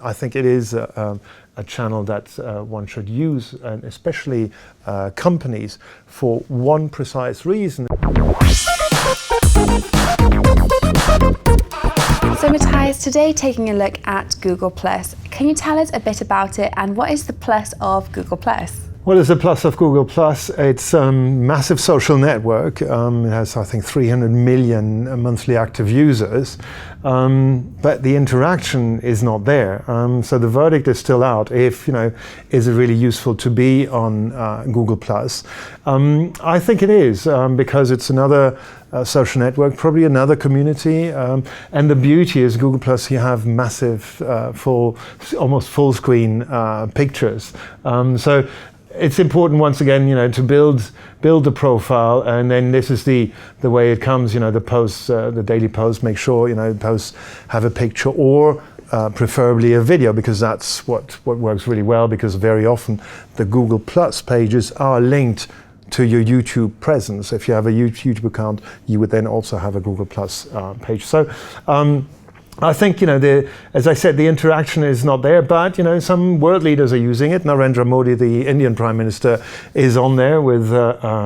I think it is a channel that one should use, and especially companies, for one precise reason. So Matthias, today taking a look at Google+. Can you tell us a bit about it, and what is the plus of Google+? What is the plus of Google+? It's a massive social network. It has, I think, 300 million monthly active users, but the interaction is not there. So the verdict is still out. If, is it really useful to be on Google+? I think it is, because it's another social network, probably another community, and the beauty is Google+, you have massive, almost full screen pictures. So it's important, once again, to build the profile, and then this is the way it comes. The posts, the daily posts. Make sure posts have a picture or preferably a video, because that's what works really well. Because very often the Google+ pages are linked to your YouTube presence. If you have a YouTube account, you would then also have a Google+ page. So. I think, as I said, the interaction is not there, but, some world leaders are using it. Narendra Modi, the Indian Prime Minister, is on there with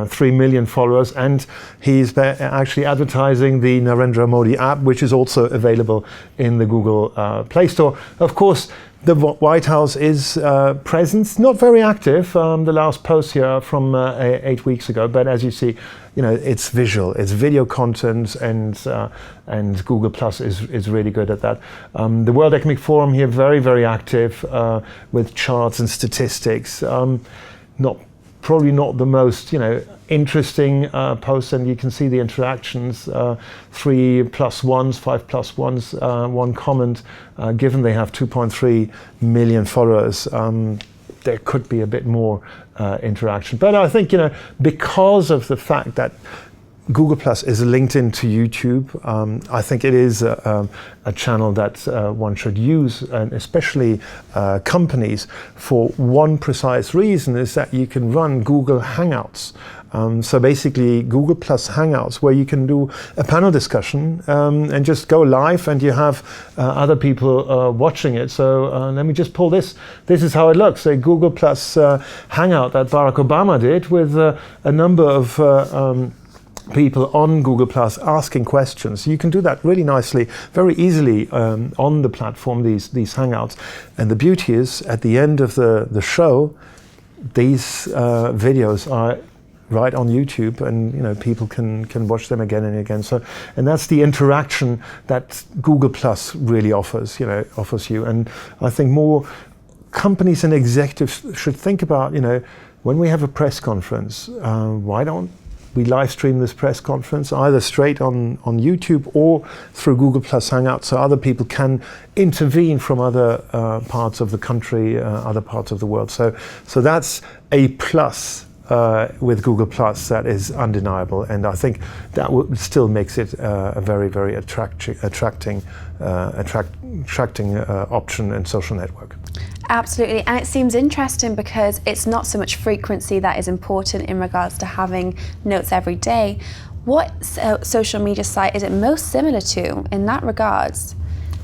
3 million followers, and he's actually advertising the Narendra Modi app, which is also available in the Google Play Store. Of course, the White House is present, not very active. The last post here from 8 weeks ago, but as you see, it's visual, it's video content, and Google+ is really good at that. The World Economic Forum here, very, very active with charts and statistics. Probably not the most interesting posts, and you can see the interactions, 3+1s, 5+1s, one comment. Given they have 2.3 million followers, there could be a bit more interaction. But I think, because of the fact that Google+ is linked into YouTube, I think it is a channel that one should use, and especially companies, for one precise reason, is that you can run Google Hangouts. So basically Google+ Hangouts, where you can do a panel discussion and just go live, and you have other people watching it. So let me just pull this. This is how it looks, a Google+ Hangout that Barack Obama did with a number of people on Google+ asking questions. You can do that really nicely, very easily on the platform, these Hangouts. And the beauty is, at the end of the show, these videos are right on YouTube, and people can watch them again and again. So, and that's the interaction that Google+ really offers you. And I think more companies and executives should think about, when we have a press conference, why don't we live stream this press conference either straight on YouTube or through Google+ Hangouts, so other people can intervene from other parts of the country, other parts of the world. So that's a plus with Google+ that is undeniable, and I think that still makes it a very, very attracting option and social network. Absolutely, and it seems interesting because it's not so much frequency that is important in regards to having notes every day. What social media site is it most similar to in that regards?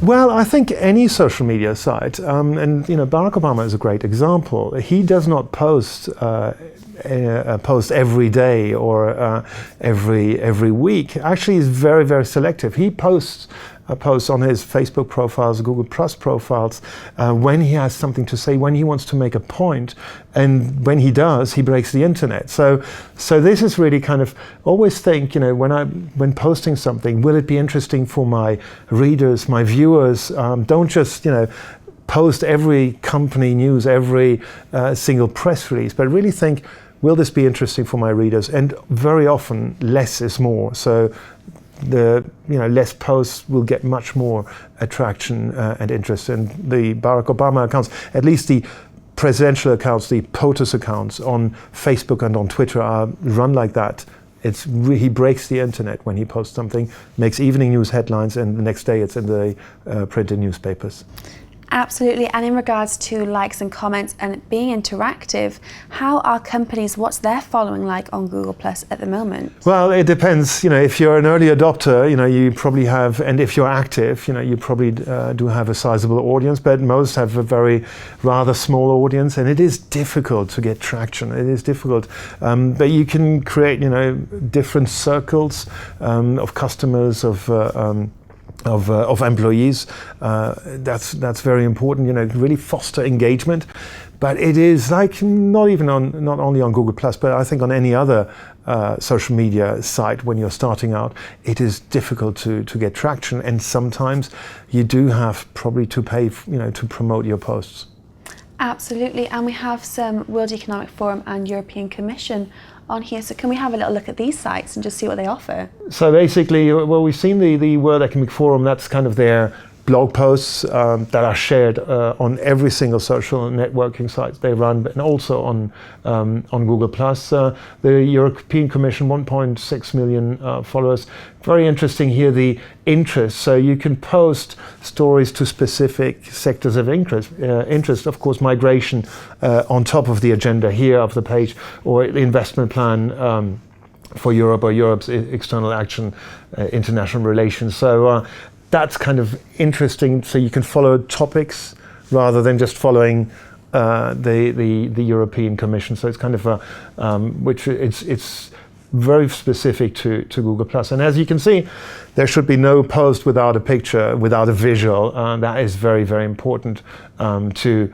Well, I think any social media site, and Barack Obama is a great example. He does not post every day or every week. Actually, he's very, very selective. He posts on his Facebook profiles, Google+ profiles, when he has something to say, when he wants to make a point, and when he does, he breaks the internet. So this is really kind of, always think, when posting something, will it be interesting for my readers, my viewers? Don't just, post every company news, every single press release, but really think, will this be interesting for my readers? And very often, less is more. So the less posts will get much more attraction and interest. And the Barack Obama accounts, at least the presidential accounts, the POTUS accounts on Facebook and on Twitter, are run like that. He breaks the internet when he posts something, makes evening news headlines, and the next day it's in the printed newspapers. Absolutely, and in regards to likes and comments and being interactive, how are companies, what's their following like on Google Plus at the moment? Well, it depends. If you're an early adopter, you probably have, and if you're active, you probably do have a sizable audience, but most have a very rather small audience, and it is difficult to get traction. It is difficult, but you can create, different circles of customers, of employees. That's very important. Really foster engagement. But it is like not only on Google Plus, but I think on any other social media site when you're starting out, it is difficult to get traction, and sometimes you do have probably to pay, to promote your posts. Absolutely, and we have some World Economic Forum and European Commission on here, so can we have a little look at these sites and just see what they offer? So basically, we've seen the World Economic Forum. That's kind of their blog posts that are shared on every single social networking site they run, and also on Google+. The European Commission, 1.6 million followers. Very interesting here, the interest. So you can post stories to specific sectors of interest. Of course, migration on top of the agenda here of the page, or the investment plan for Europe, or Europe's external action, international relations. So that's kind of interesting. So you can follow topics rather than just following the European Commission. So it's kind of it's very specific to Google+. And as you can see, there should be no post without a picture, without a visual. That is very, very important to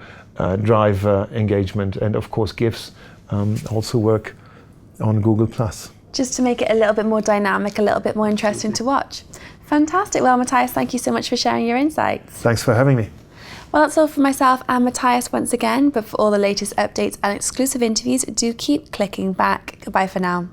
drive engagement. And of course, GIFs also work on Google+. Just to make it a little bit more dynamic, a little bit more interesting to watch. Fantastic. Well, Matthias, thank you so much for sharing your insights. Thanks for having me. Well, that's all from myself and Matthias once again, but for all the latest updates and exclusive interviews, do keep clicking back. Goodbye for now.